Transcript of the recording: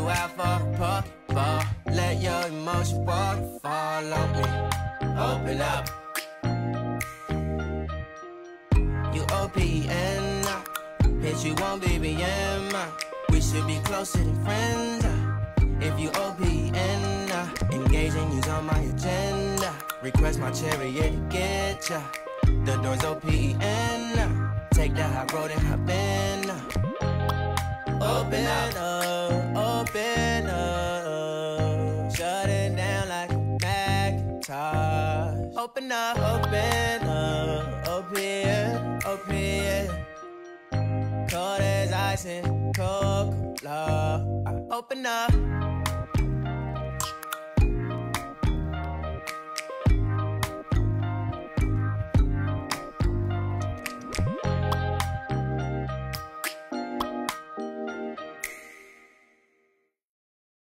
out for a pocket ball. Let your emotion waterfall on me. Open up. You OPN, bitch, you won't be BM. We should be closer than friends. If you OPN, engaging you's on my agenda. Request my chariot to get ya. The door's OPN. Take the high road and hop in. Open up, open up. Shut it down like a Macintosh. Open up, open, open. Cold as ice and Coca-Cola. Open up.